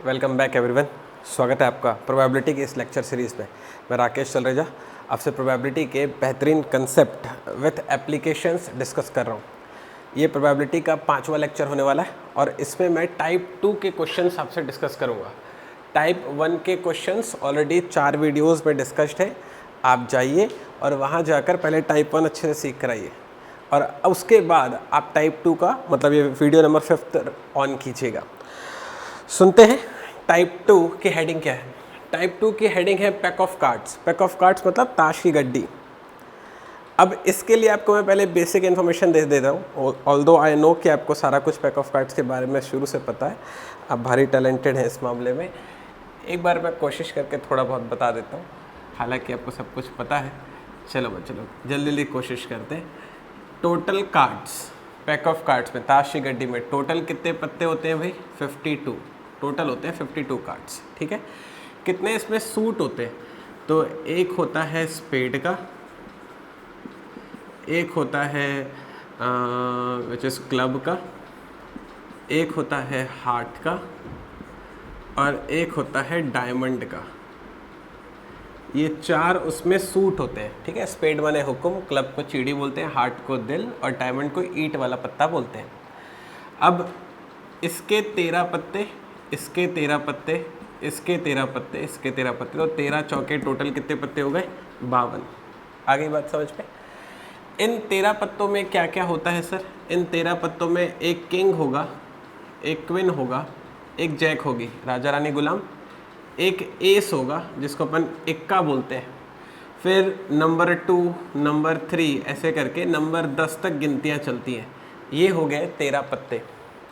Welcome back everyone. स्वागत है आपका प्रोबेबिलिटी की इस लेक्चर सीरीज़ में। मैं राकेश चलरेजा आपसे प्रोबेबिलिटी के बेहतरीन कंसेप्ट विथ एप्लीकेशंस डिस्कस कर रहा हूँ। ये प्रोबेबिलिटी का 5वां लेक्चर होने वाला है और इसमें मैं टाइप 2 के क्वेश्चंस आपसे डिस्कस करूँगा। टाइप 1 के क्वेश्चंस ऑलरेडी 4 वीडियोज़ में डिस्कस्ड है, आप जाइए और वहाँ जाकर पहले टाइप 1 अच्छे से सीख कर आइए और उसके बाद आप टाइप 2 का मतलब ये वीडियो नंबर 5 ऑन कीजिएगा। सुनते हैं टाइप 2 की हेडिंग क्या है। टाइप 2 की हेडिंग है pack of cards. Pack of cards मतलब ताश की गड्डी। अब इसके लिए आपको मैं पहले बेसिक इन्फॉर्मेशन दे देता हूँ। ऑल्दो आई नो कि आपको सारा कुछ पैक ऑफ कार्ड्स के बारे में शुरू से पता है, आप भारी टैलेंटेड हैं इस मामले में। एक बार मैं कोशिश करके थोड़ा बहुत बता देता हूँ, हालांकि आपको सब कुछ पता है। चलो जल्दी जल्दी कोशिश करते हैं। Total cards, pack of cards में ताश की गड्डी में टोटल कितने पत्ते होते हैं भाई? 52 टोटल होते हैं, 52 कार्ड्स। ठीक है, कितने इसमें सूट होते हैं? तो एक होता है स्पेड का, एक होता है विच इज़ क्लब का, एक होता है हार्ट का और एक होता है डायमंड का। ये 4 उसमें सूट होते हैं। ठीक है, स्पेड माने हुक्म, क्लब को चीड़ी बोलते हैं, हार्ट को दिल और डायमंड को ईंट वाला पत्ता बोलते हैं। अब इसके 13 पत्ते, इसके 13 पत्ते, इसके 13 पत्ते, इसके 13 पत्ते, तो 13 चौके टोटल कितने पत्ते हो गए? 52। आ गई बात समझ में? इन 13 पत्तों में क्या क्या होता है सर? इन 13 पत्तों में एक किंग होगा, एक क्वीन होगा, एक जैक होगी राजा रानी गुलाम, एक एस होगा जिसको अपन इक्का बोलते हैं, फिर नंबर 2, नंबर 3 ऐसे करके नंबर 10 तक गिनतियाँ चलती हैं। ये हो गए 13 पत्ते।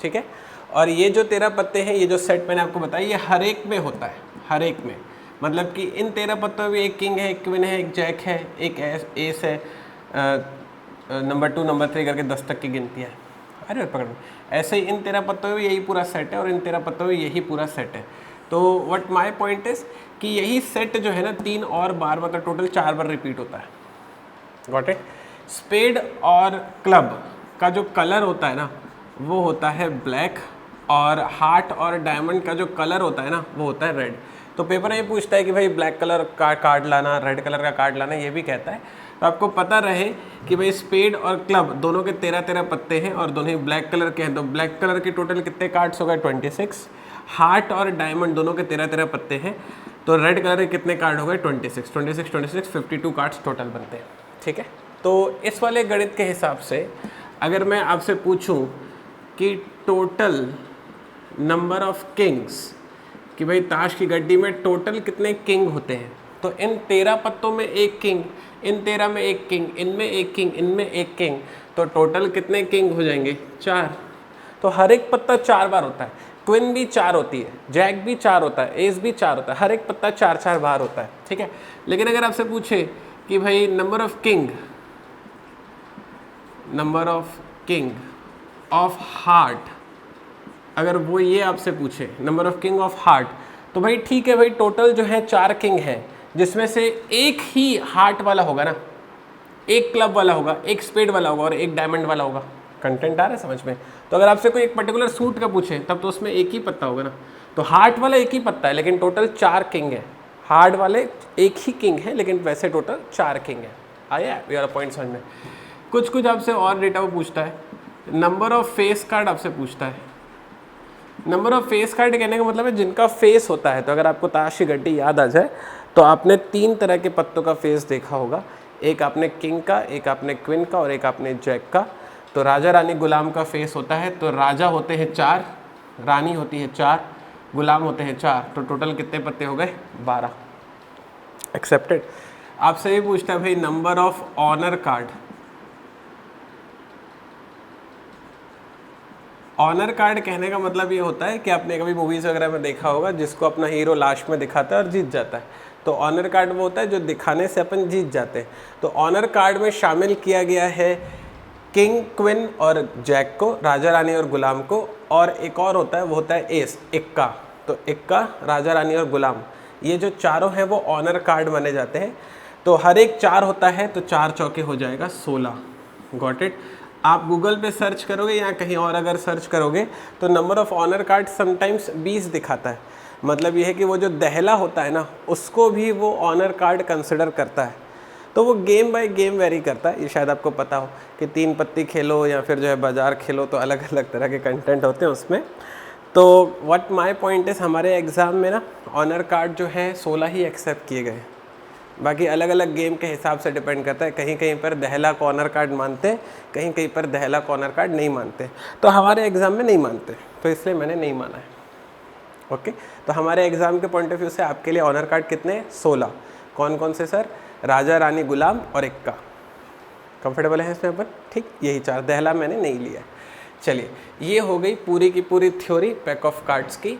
ठीक है, और ये जो 13 पत्ते हैं, ये जो सेट मैंने आपको बताया, ये हर एक में होता है, हर एक में। मतलब कि इन 13 पत्तों में एक किंग है, एक क्वीन है, एक जैक है, एक एस है, नंबर 2, नंबर 3 करके 10 तक की गिनतियाँ हैं। अरे पकड़ में, ऐसे ही इन 13 पत्तों में यही पूरा सेट है और इन 13 पत्तों में यही पूरा सेट है। तो व्हाट माय पॉइंट इज कि यही सेट जो है ना 3 और बार मतलब टोटल 4 बार रिपीट होता है। Got it? स्पेड और क्लब का जो कलर होता है ना वो होता है ब्लैक, और हार्ट और डायमंड का जो कलर होता है ना वो होता है रेड। तो पेपर में ये पूछता है कि भाई ब्लैक कलर का कार्ड लाना, रेड कलर का कार्ड लाना, ये भी कहता है। तो आपको पता रहे कि भाई स्पेड और क्लब दोनों के 13-13 पत्ते हैं और दोनों ही ब्लैक कलर के हैं। तो ब्लैक कलर के टोटल कितने कार्ड्स हो गए? 26। हार्ट और डायमंड दोनों के 13-13 पत्ते हैं, तो रेड कलर के कितने कार्ड हो गए? 26, 52 कार्ड्स टोटल बनते हैं। ठीक है, तो इस वाले गणित के हिसाब से अगर मैं आपसे पूछूं कि टोटल नंबर ऑफ किंग्स, कि भाई ताश की गड्डी में टोटल कितने किंग होते हैं, तो इन 13 पत्तों में एक किंग, इन 13 में एक किंग, इनमें एक किंग, इनमें एक किंग, तो टोटल कितने किंग हो जाएंगे? 4। तो हर एक पत्ता 4 बार होता है। क्वीन भी 4 होती है, जैक भी 4 होता है, एस भी 4 होता है, हर एक पत्ता 4-4 बार होता है। ठीक है, लेकिन अगर आपसे पूछे कि भाई number of king of heart, अगर वो ये आपसे पूछे number of king of heart, तो भाई ठीक है भाई, टोटल जो है 4 किंग है, जिसमें से एक ही हार्ट वाला होगा ना, एक क्लब वाला होगा, एक स्पेड वाला होगा और एक डायमंड वाला होगा। कंटेंट आ रहा है समझ में? तो अगर आपसे कोई एक पर्टिकुलर सूट का पूछे तब तो उसमें एक ही पत्ता होगा ना। तो हार्ट वाला एक ही पत्ता है लेकिन टोटल 4 किंग है, हार्ट वाले एक ही किंग है लेकिन वैसे टोटल 4 किंग है। आया ये वाला पॉइंट समझ में? कुछ आपसे और डेटा वो पूछता है। नंबर ऑफ फेस कार्ड आपसे पूछता है। नंबर ऑफ फेस कार्ड कहने का मतलब है जिनका फेस होता है। तो अगर आपको ताश की गड्डी याद आ जाए तो आपने 3 तरह के पत्तों का फेस देखा होगा, एक आपने किंग का, एक आपने क्वीन का और एक आपने जैक का। तो राजा रानी गुलाम का फेस होता है, तो राजा होते हैं 4, रानी होती है 4, गुलाम होते हैं 4, तो टोटल कितने पत्ते हो गए? 12। एक्सेप्टेड। आपसे ये पूछता है भाई number of honour card. Honour card कहने का मतलब ये होता है कि आपने कभी मूवीज़ वगैरह में देखा होगा जिसको अपना हीरो लास्ट में दिखाता है और जीत जाता है। तो ऑनर कार्ड वो होता है जो दिखाने से अपन जीत जाते हैं। तो ऑनर कार्ड में शामिल किया गया है किंग, क्वीन और जैक को, राजा रानी और गुलाम को, और एक और होता है वो होता है एस, इक्का। तो इक्का, राजा रानी और गुलाम, ये जो चारों हैं वो ऑनर कार्ड माने जाते हैं। तो हर एक 4 होता है, तो 4 चौके हो जाएगा 16। Got it? आप गूगल पे सर्च करोगे या कहीं और अगर सर्च करोगे तो number of honour card sometimes 20 दिखाता है, मतलब ये है कि वो जो दहला होता है ना उसको भी वो ऑनर कार्ड कंसिडर करता है। तो वो गेम बाय गेम वेरी करता है, ये शायद आपको पता हो कि 3 पत्ती खेलो या फिर जो है बाजार खेलो, तो अलग अलग तरह के कंटेंट होते हैं उसमें। तो व्हाट माय पॉइंट इज़, हमारे एग्ज़ाम में ना ऑनर कार्ड जो है 16 ही एक्सेप्ट किए गए, बाकी अलग अलग गेम के हिसाब से डिपेंड करता है। कहीं कहीं पर दहला को ऑनर कार्ड मानते हैं, कहीं कहीं पर दहला को ऑनर कार्ड नहीं मानते, तो हमारे एग्ज़ाम में नहीं मानते, तो इसलिए मैंने नहीं माना है। ओके, तो हमारे एग्ज़ाम के पॉइंट ऑफ व्यू से आपके लिए ऑनर कार्ड कितने? 16। कौन कौन से सर? राजा, रानी, गुलाम और इक्का। कंफर्टेबल है इसमें अपन? ठीक, यही 4। दहला मैंने नहीं लिया। चलिए, ये हो गई पूरी की पूरी थ्योरी पैक ऑफ कार्ड्स की।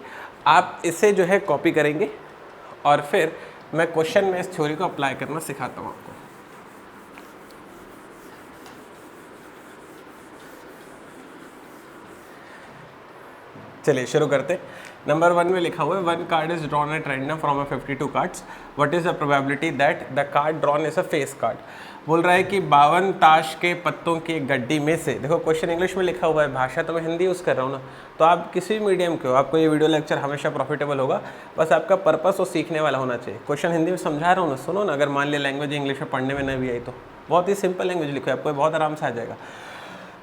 आप इसे जो है कॉपी करेंगे और फिर मैं क्वेश्चन में इस थ्योरी को अप्लाई करना सिखाता हूँ आपको। चलिए शुरू करते हैं। नंबर 1 में लिखा हुआ है 1 card is drawn at random from a 52 cards, what is the probability that the card drawn is a face card. बोल रहा है कि 52 ताश के पत्तों की गड्डी में से, देखो क्वेश्चन इंग्लिश में लिखा हुआ है, भाषा तो मैं हिंदी यूज़ कर रहा हूँ ना, तो आप किसी भी मीडियम के हो आपको ये वीडियो लेक्चर हमेशा प्रॉफिटेबल होगा, बस आपका पर्पस वो सीखने वाला होना चाहिए। क्वेश्चन हिंदी में समझा रहा हूँ ना, सुनो ना, अगर मान लिया लैंग्वेज इंग्लिश में पढ़ने में नहीं भी आई तो बहुत ही सिंपल लैंग्वेज लिखो, आपको बहुत आराम से आ जाएगा।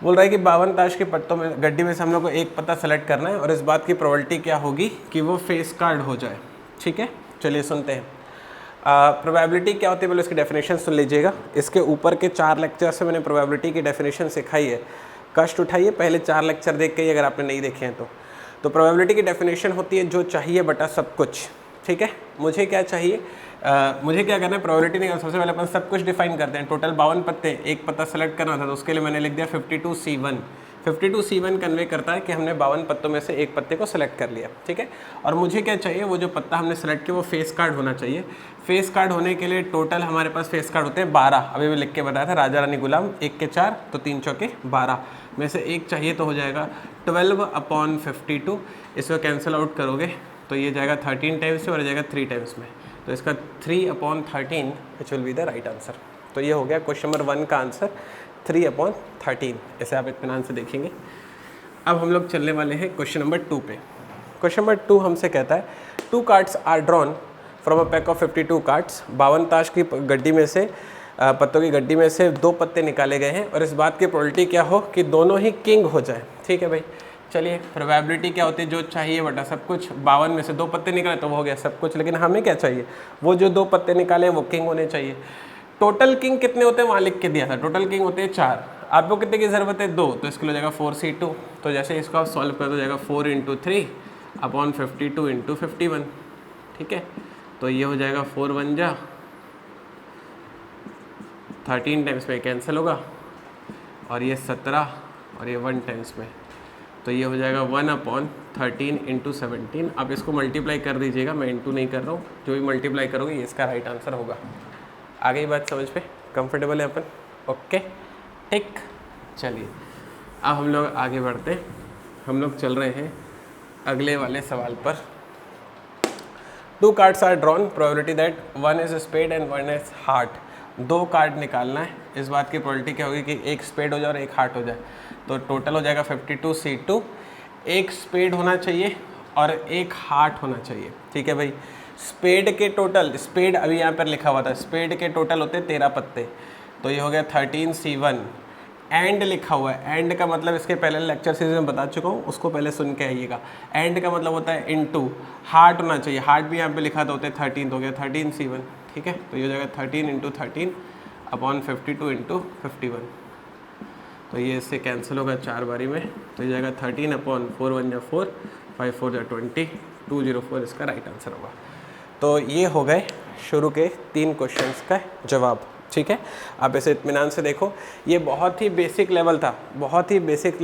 बोल रहा है कि 52 ताश के पत्तों में गड्डी में से हम लोग को एक पत्ता सेलेक्ट करना है और इस बात की प्रोबेबिलिटी क्या होगी कि वो फेस कार्ड हो जाए। ठीक है, चलिए सुनते हैं। प्रोबेबिलिटी क्या होती है पहले उसकी डेफिनेशन सुन लीजिएगा। इसके ऊपर के 4 लेक्चर से मैंने प्रोबेबिलिटी की डेफिनेशन सिखाई है, कष्ट उठाइए पहले 4 लेक्चर देख के, अगर आपने नहीं देखे हैं तो प्रोबेबिलिटी की डेफिनेशन होती है जो चाहिए बटा सब कुछ। ठीक है, मुझे क्या चाहिए, मुझे क्या करना है, प्रोबेबिलिटी निकालना। सबसे पहले अपन सब कुछ डिफाइन करते हैं। टोटल 52 पत्ते, एक पत्ता सेलेक्ट करना था तो उसके लिए मैंने लिख दिया 52C1। 52C1 कन्वे करता है कि हमने 52 पत्तों में से एक पत्ते को सिलेक्ट कर लिया। ठीक है, और मुझे क्या चाहिए, वो जो पत्ता हमने सेलेक्ट किया वो फेस कार्ड होना चाहिए। फेस कार्ड होने के लिए टोटल हमारे पास फेस कार्ड होते हैं 12, अभी मैं लिख के बताया था, राजा, रानी, गुलाम, 1 के 4 तो 3 चौके 12 में से एक चाहिए, तो हो जाएगा 12/52। इसको कैंसिल आउट करोगे तो ये जाएगा 13 टाइम्स में और जाएगा 3 टाइम्स में, तो इसका 3/13 which will be the right answer. तो ये हो गया क्वेश्चन नंबर 1 का आंसर, 3/13। ऐसे आप इत्मीनान से देखेंगे। अब हम लोग चलने वाले हैं क्वेश्चन नंबर 2 पे। क्वेश्चन नंबर 2 हमसे कहता है 2 cards are drawn from a pack of 52 cards. 52 ताश की गड्डी में से, पत्तों की गड्डी में से 2 पत्ते निकाले गए हैं और इस बात की प्रोबेबिलिटी क्या हो कि दोनों ही किंग हो जाए। ठीक है भाई, चलिए प्रोबेबिलिटी क्या होती है, जो चाहिए बटा सब कुछ। 52 में से 2 पत्ते निकाले तो वो हो गया सब कुछ, लेकिन हमें क्या चाहिए, वो जो 2 पत्ते निकाले वो किंग होने चाहिए। टोटल किंग कितने होते हैं वहाँ लिख के दिया था, टोटल किंग होते हैं 4। आपको कितने की ज़रूरत है, 2, तो इसके लिए हो जाएगा 4C2। तो जैसे इसको आप सॉल्व कर तो जाएगा 4 × 3/52 × 51। ठीक है, तो ये हो जाएगा 4 1 जा 13 टाइम्स में कैंसिल होगा, और ये 17 और ये 1 टाइम्स में, तो ये हो जाएगा 1/13 × 17। आप इसको मल्टीप्लाई कर दीजिएगा, मैं इंटू नहीं कर रहा हूँ, जो भी मल्टीप्लाई करोगे ये इसका राइट आंसर होगा। आ गई बात समझ पे, कंफर्टेबल है अपन? ओके ठीक, चलिए अब हम लोग आगे बढ़ते हैं। हम लोग चल रहे हैं अगले वाले सवाल पर। 2 cards are drawn, probability that 1 is spade and 1 is heart. 2 card निकालना है, इस बात की प्रोबेबिलिटी क्या होगी कि एक स्पेड हो जाए और एक हार्ट हो जाए, तो टोटल हो जाएगा 52C2। एक स्पेड होना चाहिए और एक हार्ट होना चाहिए। ठीक है भाई, स्पेड के टोटल, स्पेड अभी यहाँ पर लिखा हुआ था, स्पेड के टोटल होते 13 पत्ते, तो ये हो गया 13C1। एंड लिखा हुआ है, एंड का मतलब इसके पहले लेक्चर सीरीज में बता चुका हूँ, उसको पहले सुन के आइएगा। एंड का मतलब होता है इनटू, हार्ट होना चाहिए, हार्ट भी यहाँ पे लिखा था होते 13, तो हो गया 13C1। ठीक है, तो ये हो जाएगा 13 × 13/52 × 51। तो ये इससे कैंसिल होगा 4 बारी में, तो ये जाएगा 13/4 1 जा 4 5 4 जा 20 204 इसका राइट आंसर होगा। तो ये हो गए शुरू के 3 क्वेश्चंस का जवाब। ठीक है, आप इसे इत्मीनान से देखो, ये बहुत ही बेसिक लेवल था, बहुत ही बेसिक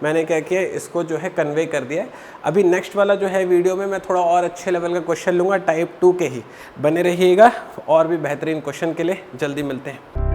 मैंने क्या किया, इसको जो है कन्वे कर दिया है। अभी नेक्स्ट वाला जो है वीडियो में मैं थोड़ा और अच्छे लेवल का क्वेश्चन लूँगा, टाइप 2 के ही। बने रहिएगा और भी बेहतरीन क्वेश्चन के लिए, जल्दी मिलते हैं।